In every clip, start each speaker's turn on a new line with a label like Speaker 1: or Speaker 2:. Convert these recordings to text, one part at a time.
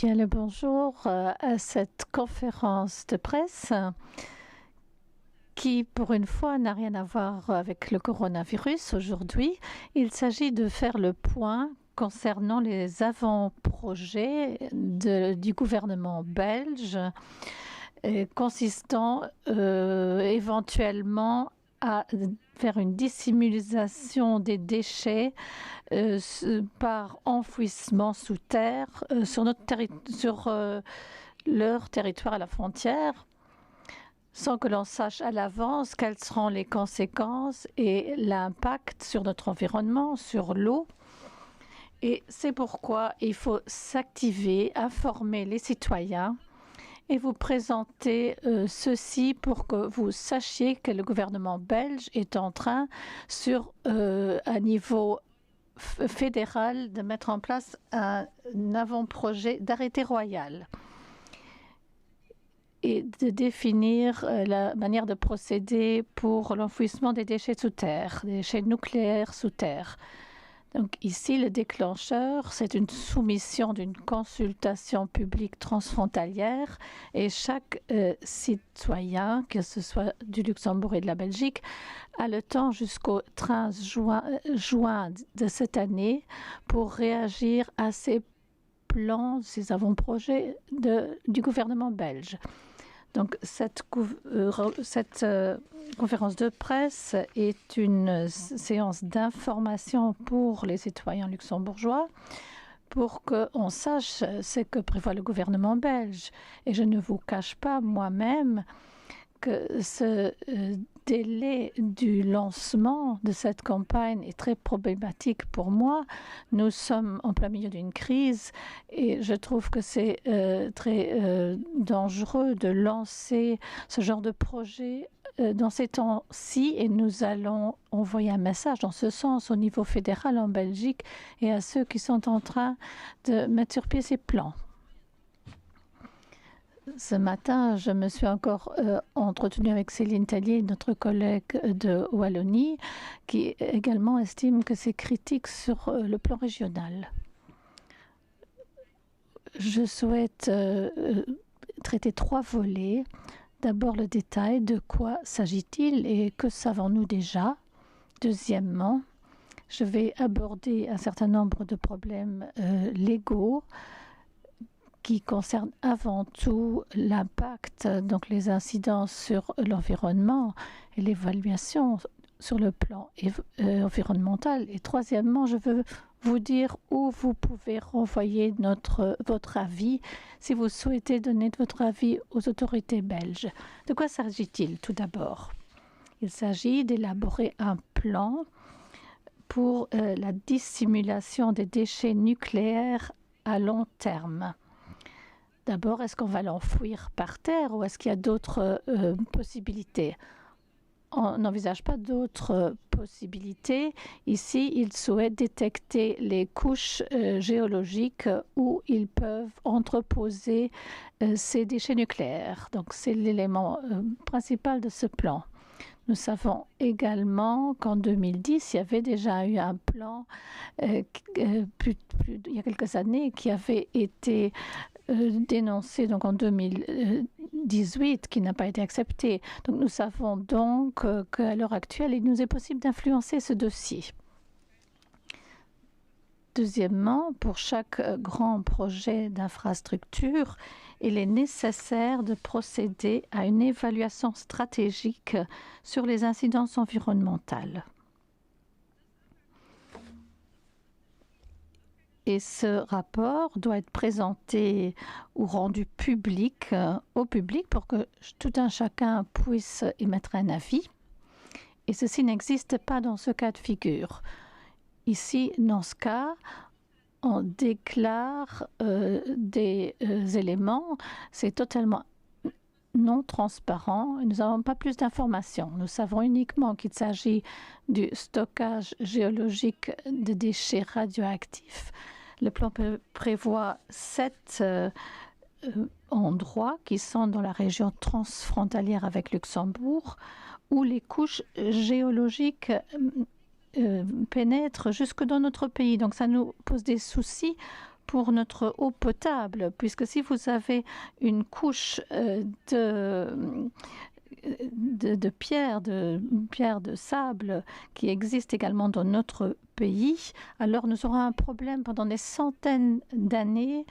Speaker 1: Bien le bonjour à cette conférence de presse qui, pour une fois, n'a rien à voir avec le coronavirus aujourd'hui. Il s'agit de faire le point concernant les avant-projets du gouvernement belge consistant éventuellement à faire une dissimulation des déchets par enfouissement sous terre sur leur territoire à la frontière, sans que l'on sache à l'avance quelles seront les conséquences et l'impact sur notre environnement, sur l'eau. Et c'est pourquoi il faut s'activer, informer les citoyens et vous présenter ceci pour que vous sachiez que le gouvernement belge est en train, à niveau fédéral, de mettre en place un avant-projet d'arrêté royal et de définir la manière de procéder pour l'enfouissement des déchets sous terre, des déchets nucléaires sous terre. Donc ici, le déclencheur, c'est une soumission d'une consultation publique transfrontalière et chaque citoyen, que ce soit du Luxembourg et de la Belgique, a le temps jusqu'au 13 juin de cette année pour réagir à ces plans, ces avant-projets du gouvernement belge. Donc cette conférence de presse est une séance d'information pour les citoyens luxembourgeois pour qu'on sache ce que prévoit le gouvernement belge. Et je ne vous cache pas moi-même que ce délai du lancement de cette campagne est très problématique pour moi. Nous sommes en plein milieu d'une crise et je trouve que c'est très dangereux de lancer ce genre de projet dans ces temps-ci et nous allons envoyer un message dans ce sens au niveau fédéral en Belgique et à ceux qui sont en train de mettre sur pied ces plans. Ce matin, je me suis encore entretenue avec Céline Tellier, notre collègue de Wallonie, qui également estime que c'est critique sur le plan régional. Je souhaite traiter 3 volets. D'abord, le détail de quoi s'agit-il et que savons-nous déjà. Deuxièmement, je vais aborder un certain nombre de problèmes légaux qui concerne avant tout l'impact, donc les incidences sur l'environnement et l'évaluation sur le plan environnemental. Et troisièmement, je veux vous dire où vous pouvez renvoyer votre avis si vous souhaitez donner votre avis aux autorités belges. De quoi s'agit-il tout d'abord? Il s'agit d'élaborer un plan pour la dissimulation des déchets nucléaires à long terme. D'abord, est-ce qu'on va l'enfouir par terre ou est-ce qu'il y a d'autres possibilités? On n'envisage pas d'autres possibilités. Ici, ils souhaitent détecter les couches géologiques où ils peuvent entreposer ces déchets nucléaires. Donc, c'est l'élément principal de ce plan. Nous savons également qu'en 2010, il y avait déjà eu un plan il y a quelques années qui avait été dénoncé donc en 2018, qui n'a pas été accepté. Donc nous savons donc qu'à l'heure actuelle, il nous est possible d'influencer ce dossier. Deuxièmement, pour chaque grand projet d'infrastructure, il est nécessaire de procéder à une évaluation stratégique sur les incidences environnementales. Et ce rapport doit être présenté ou rendu public au public pour que tout un chacun puisse émettre un avis. Et ceci n'existe pas dans ce cas de figure. Ici, dans ce cas, on déclare des éléments. C'est totalement non transparent. Nous n'avons pas plus d'informations. Nous savons uniquement qu'il s'agit du stockage géologique de déchets radioactifs. Le plan prévoit 7 endroits qui sont dans la région transfrontalière avec Luxembourg, où les couches géologiques pénètrent jusque dans notre pays. Donc ça nous pose des soucis pour notre eau potable, puisque si vous avez une couche de pierre, de sable qui existe également dans notre pays, alors nous aurons un problème pendant des centaines d'années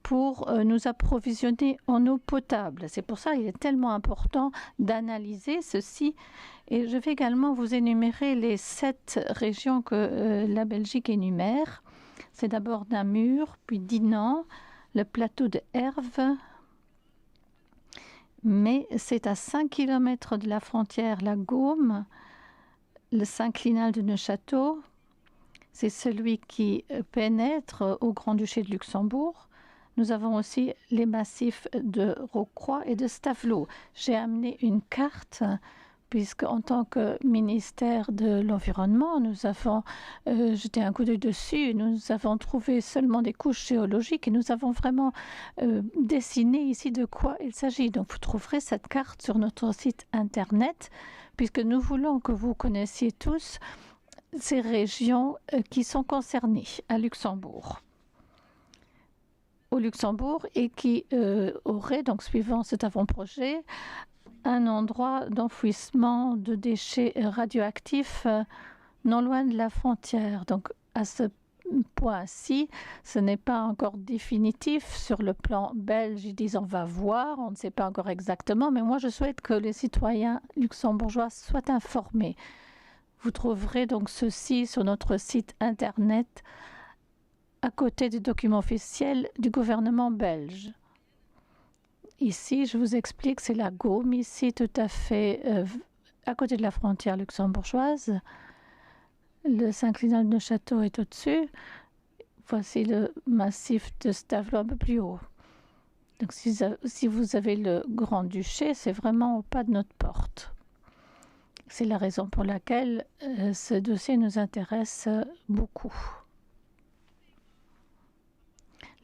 Speaker 1: pour nous approvisionner en eau potable. C'est pour ça qu'il est tellement important d'analyser ceci. Et je vais également vous énumérer les 7 régions que la Belgique énumère. C'est d'abord Namur, puis Dinan, le plateau de Herve, mais c'est à 5 km de la frontière, la Gaume, le synclinal de Neuchâtel, c'est celui qui pénètre au Grand-Duché de Luxembourg. Nous avons aussi les massifs de Rocroi et de Stavelot. J'ai amené une carte puisque en tant que ministère de l'Environnement, nous avons jeté un coup d'œil dessus. Nous avons trouvé seulement des couches géologiques et nous avons vraiment dessiné ici de quoi il s'agit. Donc vous trouverez cette carte sur notre site internet, puisque nous voulons que vous connaissiez tous ces régions qui sont concernées à Luxembourg. Au Luxembourg et qui auraient, donc suivant cet avant-projet, un endroit d'enfouissement de déchets radioactifs non loin de la frontière. Donc à ce point-ci, ce n'est pas encore définitif sur le plan belge. Ils disent on va voir, on ne sait pas encore exactement, mais moi je souhaite que les citoyens luxembourgeois soient informés. Vous trouverez donc ceci sur notre site internet à côté des documents officiels du gouvernement belge. Ici, je vous explique, c'est la Gaume, ici tout à fait à côté de la frontière luxembourgeoise. Le synclinal de Neuchâtel est au-dessus. Voici le massif de Stavelot un peu plus haut. Donc si vous avez le Grand-Duché, c'est vraiment au pas de notre porte. C'est la raison pour laquelle ce dossier nous intéresse beaucoup.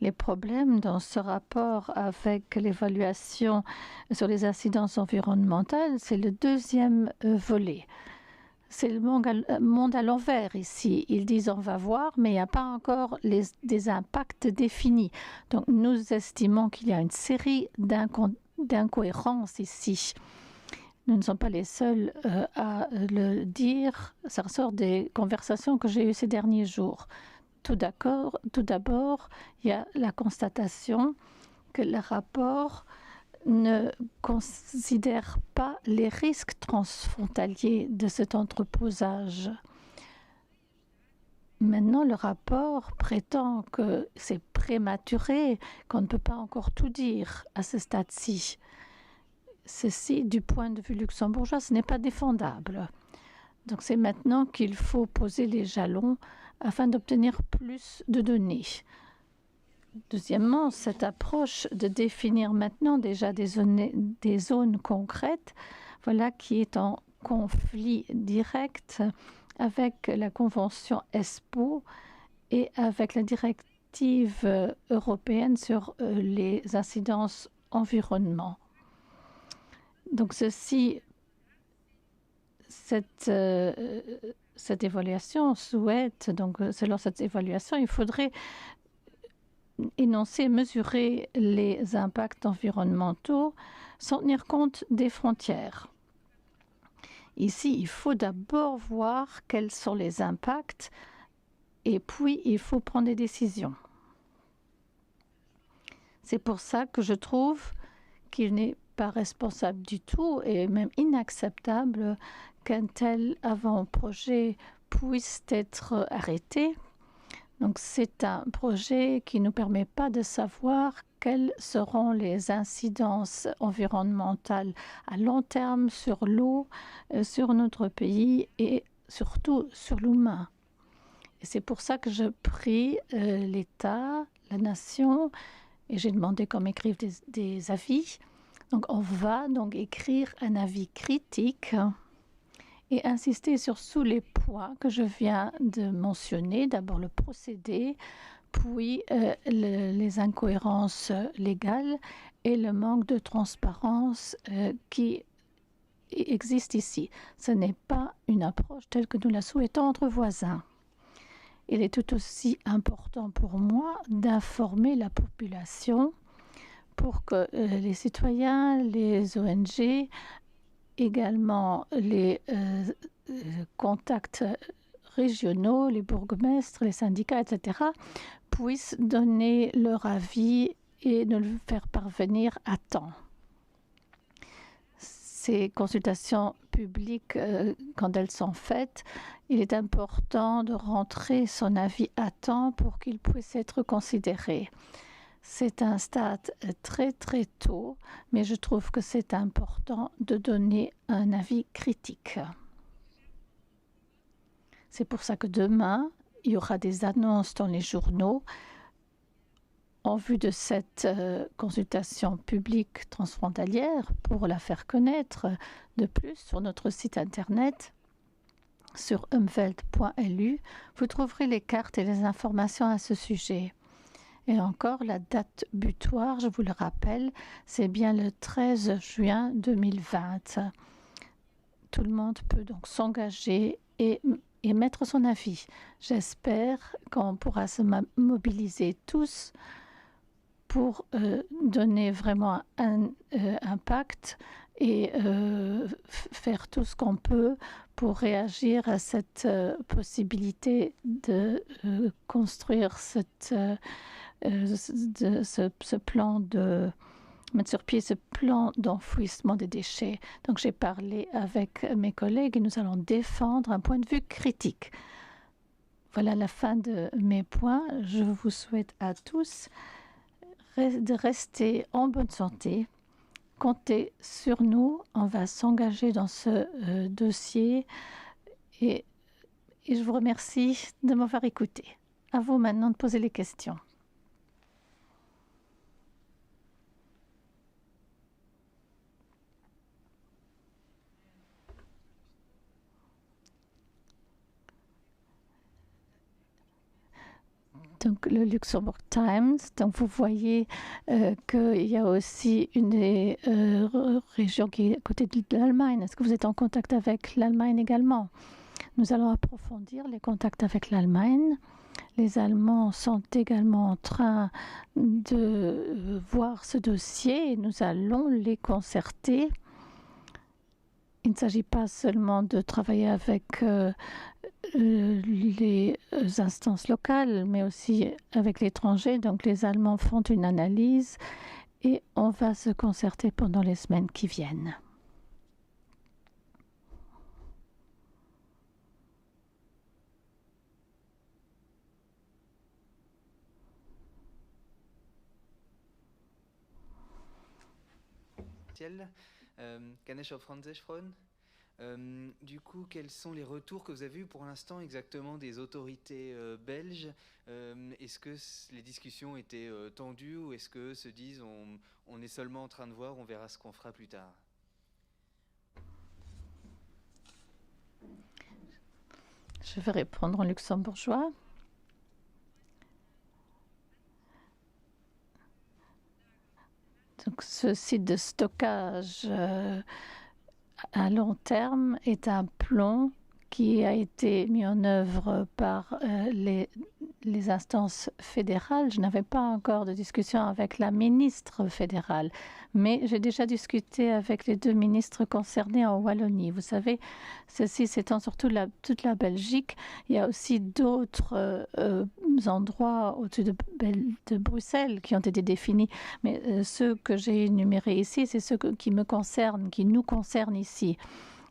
Speaker 1: Les problèmes dans ce rapport avec l'évaluation sur les incidences environnementales, c'est le deuxième volet. C'est le monde à l'envers ici. Ils disent on va voir, mais il n'y a pas encore des impacts définis. Donc nous estimons qu'il y a une série d'incohérences ici. Nous ne sommes pas les seuls à le dire. Ça ressort des conversations que j'ai eues ces derniers jours. Tout d'abord, il y a la constatation que le rapport ne considère pas les risques transfrontaliers de cet entreposage. Maintenant, le rapport prétend que c'est prématuré, qu'on ne peut pas encore tout dire à ce stade-ci. Ceci, du point de vue luxembourgeois, ce n'est pas défendable. Donc c'est maintenant qu'il faut poser les jalons afin d'obtenir plus de données. Deuxièmement, cette approche de définir maintenant déjà des zones concrètes, voilà qui est en conflit direct avec la convention ESPO et avec la directive européenne sur les incidences environnement. Donc cette évaluation souhaite, donc selon cette évaluation, il faudrait énoncer, mesurer les impacts environnementaux sans tenir compte des frontières. Ici, il faut d'abord voir quels sont les impacts et puis il faut prendre des décisions. C'est pour ça que je trouve qu'il n'est pas responsable du tout et même inacceptable qu'un tel avant-projet puisse être arrêté. Donc c'est un projet qui ne nous permet pas de savoir quelles seront les incidences environnementales à long terme sur l'eau, sur notre pays et surtout sur l'humain. Et c'est pour ça que je prie l'État, la nation, et j'ai demandé qu'on m'écrive des avis. Donc on va donc écrire un avis critique et insister sur tous les points que je viens de mentionner. D'abord le procédé, puis les incohérences légales et le manque de transparence qui existe ici. Ce n'est pas une approche telle que nous la souhaitons entre voisins. il est tout aussi important pour moi d'informer la population pour que les citoyens, les ONG, également les contacts régionaux, les bourgmestres, les syndicats, etc., puissent donner leur avis et nous le faire parvenir à temps. Ces consultations publiques, quand elles sont faites, il est important de rentrer son avis à temps pour qu'il puisse être considéré. C'est un stade très très tôt, mais je trouve que c'est important de donner un avis critique. C'est pour ça que demain, il y aura des annonces dans les journaux en vue de cette consultation publique transfrontalière pour la faire connaître de plus sur notre site internet sur umwelt.lu. Vous trouverez les cartes et les informations à ce sujet. Et encore, la date butoir, je vous le rappelle, c'est bien le 13 juin 2020. Tout le monde peut donc s'engager et mettre son avis. J'espère qu'on pourra se mobiliser tous pour donner vraiment un impact et faire tout ce qu'on peut pour réagir à cette possibilité de construire ce plan de mettre sur pied ce plan d'enfouissement des déchets. Donc j'ai parlé avec mes collègues et nous allons défendre un point de vue critique. Voilà la fin de mes points. Je vous souhaite à tous de rester en bonne santé. Comptez sur nous. On va s'engager dans ce dossier et je vous remercie de m'avoir écouté. À vous maintenant de poser les questions. Donc, le Luxembourg Times, donc vous voyez qu'il y a aussi une des régions qui est à côté de l'Allemagne. Est-ce que vous êtes en contact avec l'Allemagne également? Nous allons approfondir les contacts avec l'Allemagne. Les Allemands sont également en train de voir ce dossier et nous allons les concerter. Il ne s'agit pas seulement de travailler avec les instances locales, mais aussi avec l'étranger. Donc les Allemands font une analyse et on va se concerter pendant les semaines qui viennent.
Speaker 2: Kann ich auf Französisch freuen? Du coup, quels sont les retours que vous avez eus pour l'instant exactement des autorités belges? Est-ce que les discussions étaient tendues ou est-ce que se disent on est seulement en train de voir, on verra ce qu'on fera plus tard?
Speaker 1: Je vais répondre en luxembourgeois. Donc, ce site de stockage à long terme est un plan qui a été mis en œuvre par les instances fédérales. Je n'avais pas encore de discussion avec la ministre fédérale, mais j'ai déjà discuté avec les deux ministres concernés en Wallonie. Vous savez, ceci s'étend sur toute la Belgique. Il y a aussi d'autres endroits au-dessus de Bruxelles qui ont été définis, mais ceux que j'ai énumérés ici, c'est ceux qui me concernent, qui nous concernent ici.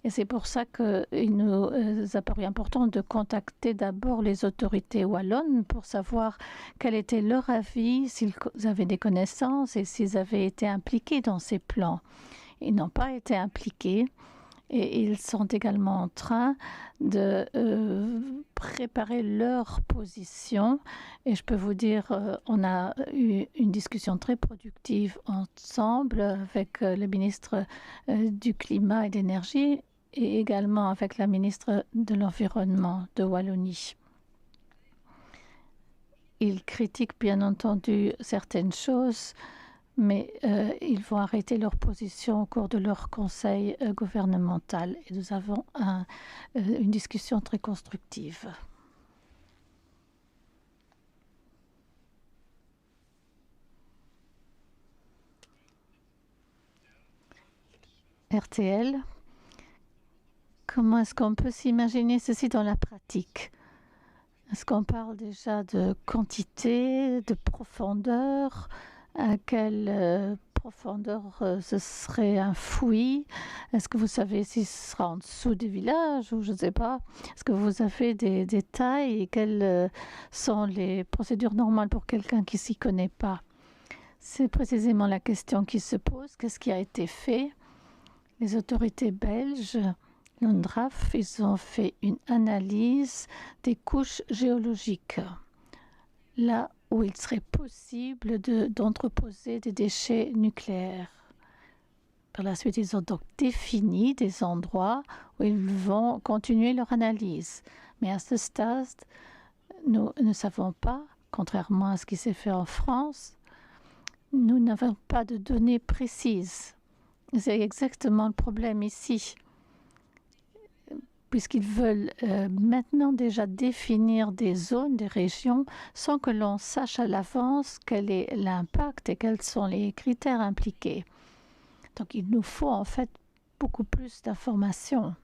Speaker 1: Et c'est pour ça qu'il nous a paru important de contacter d'abord les autorités wallonnes pour savoir quel était leur avis, s'ils avaient des connaissances et s'ils avaient été impliqués dans ces plans. Ils n'ont pas été impliqués et ils sont également en train de préparer leur position. Et je peux dire, on a eu une discussion très productive ensemble avec le ministre du Climat et de l'Énergie et également avec la ministre de l'Environnement de Wallonie. Ils critiquent bien entendu certaines choses, mais ils vont arrêter leur position au cours de leur conseil gouvernemental. Et nous avons une discussion très constructive. RTL. Comment est-ce qu'on peut s'imaginer ceci dans la pratique? Est-ce qu'on parle déjà de quantité, de profondeur? À quelle profondeur ce serait un fouillis? Est-ce que vous savez si ce sera en dessous du village ou je ne sais pas? Est-ce que vous avez des détails et quelles sont les procédures normales pour quelqu'un qui ne s'y connaît pas? C'est précisément la question qui se pose. Qu'est-ce qui a été fait? Les autorités belges, l'ONDRAF, ils ont fait une analyse des couches géologiques, là où il serait possible d'entreposer des déchets nucléaires. Par la suite, ils ont donc défini des endroits où ils vont continuer leur analyse. Mais à ce stade, nous ne savons pas, contrairement à ce qui s'est fait en France, nous n'avons pas de données précises. C'est exactement le problème ici, puisqu'ils veulent maintenant déjà définir des zones, des régions, sans que l'on sache à l'avance quel est l'impact et quels sont les critères impliqués. Donc il nous faut en fait beaucoup plus d'informations.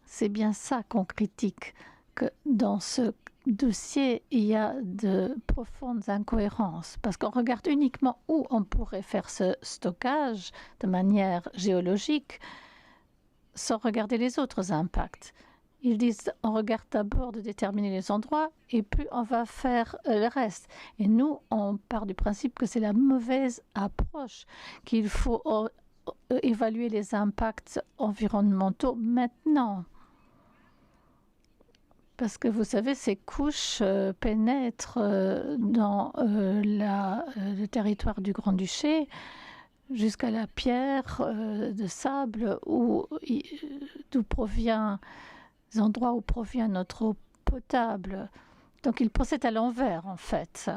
Speaker 1: C'est bien ça qu'on critique, que dans ce dossier, il y a de profondes incohérences, parce qu'on regarde uniquement où on pourrait faire ce stockage de manière géologique, sans regarder les autres impacts. Ils disent on regarde d'abord de déterminer les endroits et puis on va faire le reste. Et nous, on part du principe que c'est la mauvaise approche, qu'il faut évaluer les impacts environnementaux maintenant. Parce que vous savez, ces couches pénètrent dans le territoire du Grand-Duché jusqu'à la pierre de sable d'où provient les endroits où provient notre eau potable. Donc ils procèdent à l'envers en fait.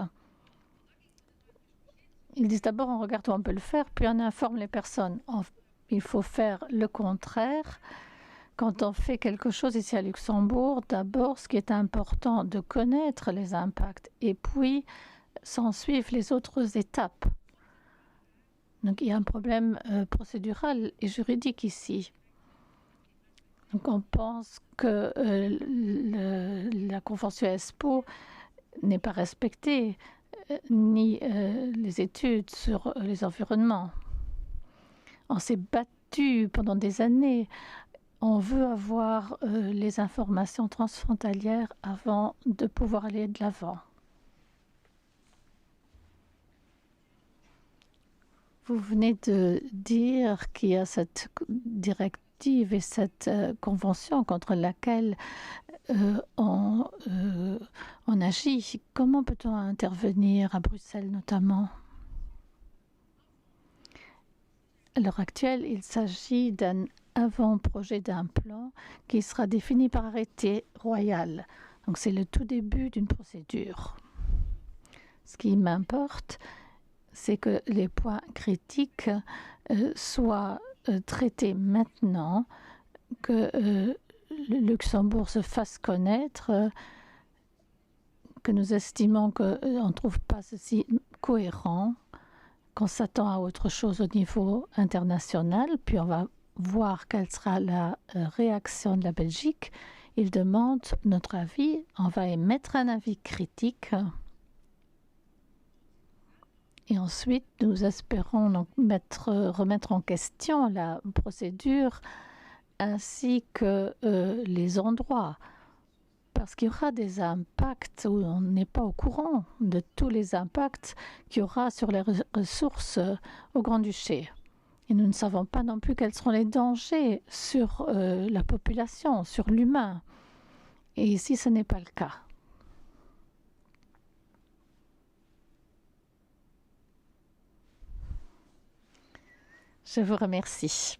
Speaker 1: Ils disent d'abord on regarde où on peut le faire, puis on informe les personnes. Il faut faire le contraire. Quand on fait quelque chose ici à Luxembourg, d'abord ce qui est important de connaître les impacts et puis s'en suivre les autres étapes. Donc il y a un problème procédural et juridique ici. Donc on pense que la convention ESPO n'est pas respectée, ni les études sur les environnements. On s'est battu pendant des années. On veut avoir les informations transfrontalières avant de pouvoir aller de l'avant. Vous venez de dire qu'il y a cette directive et cette convention contre laquelle on agit. Comment peut-on intervenir à Bruxelles notamment? À l'heure actuelle, il s'agit d'un avant-projet d'un plan qui sera défini par arrêté royal. Donc c'est le tout début d'une procédure. Ce qui m'importe, c'est que les points critiques soient traités maintenant, que le Luxembourg se fasse connaître, que nous estimons qu'on ne trouve pas ceci cohérent, qu'on s'attend à autre chose au niveau international, puis on va voir quelle sera la réaction de la Belgique. Il demande notre avis, on va émettre un avis critique. Et ensuite, nous espérons donc remettre en question la procédure ainsi que les endroits. Parce qu'il y aura des impacts où on n'est pas au courant de tous les impacts qu'il y aura sur les ressources au Grand-Duché. Et nous ne savons pas non plus quels seront les dangers sur la population, sur l'humain. Et ici, ce n'est pas le cas. Je vous remercie.